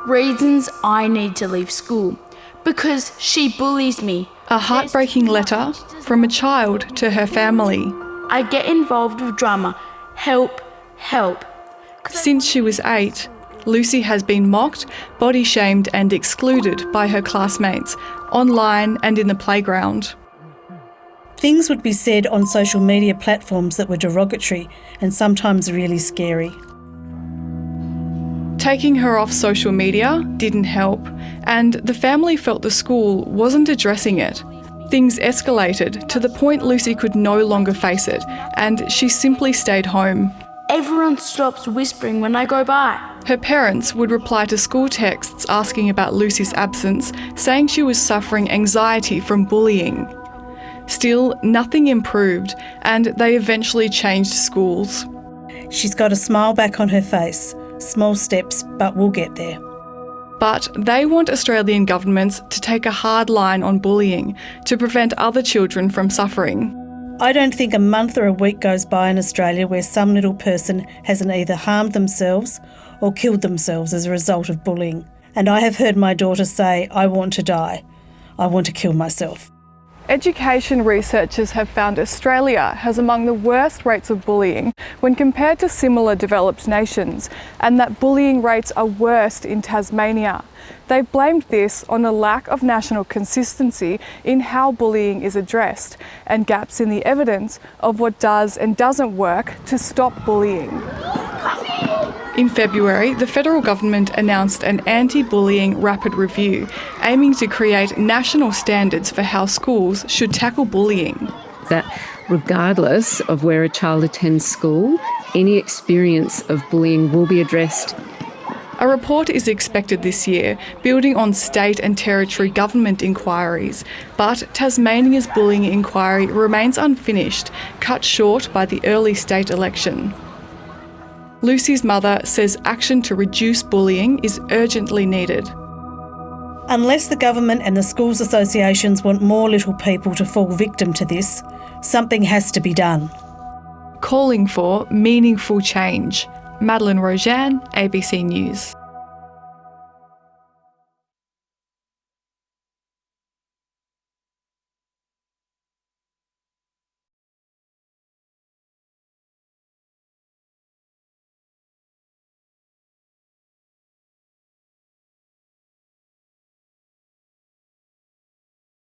Reasons I need to leave school. Because she bullies me. A heartbreaking letter from a child to her family. I get involved with drama. Help, help. Since she was 8, Lucy has been mocked, body shamed and excluded by her classmates, online and in the playground. Things would be said on social media platforms that were derogatory and sometimes really scary. Taking her off social media didn't help, and the family felt the school wasn't addressing it. Things escalated to the point Lucy could no longer face it, and she simply stayed home. Everyone stops whispering when I go by. Her parents would reply to school texts asking about Lucy's absence, saying she was suffering anxiety from bullying. Still, nothing improved, and they eventually changed schools. She's got a smile back on her face. Small steps, but we'll get there. But they want Australian governments to take a hard line on bullying to prevent other children from suffering. I don't think a month or a week goes by in Australia where some little person hasn't either harmed themselves or killed themselves as a result of bullying. And I have heard my daughter say, I want to die. I want to kill myself. Education researchers have found Australia has among the worst rates of bullying when compared to similar developed nations, and that bullying rates are worst in Tasmania. They've blamed this on a lack of national consistency in how bullying is addressed and gaps in the evidence of what does and doesn't work to stop bullying. In February, the federal government announced an anti-bullying rapid review, aiming to create national standards for how schools should tackle bullying. That regardless of where a child attends school, any experience of bullying will be addressed. A report is expected this year, building on state and territory government inquiries, but Tasmania's bullying inquiry remains unfinished, cut short by the early state election. Lucy's mother says action to reduce bullying is urgently needed. Unless the government and the schools associations want more little people to fall victim to this, something has to be done. Calling for meaningful change. Madeline Rojan, ABC News.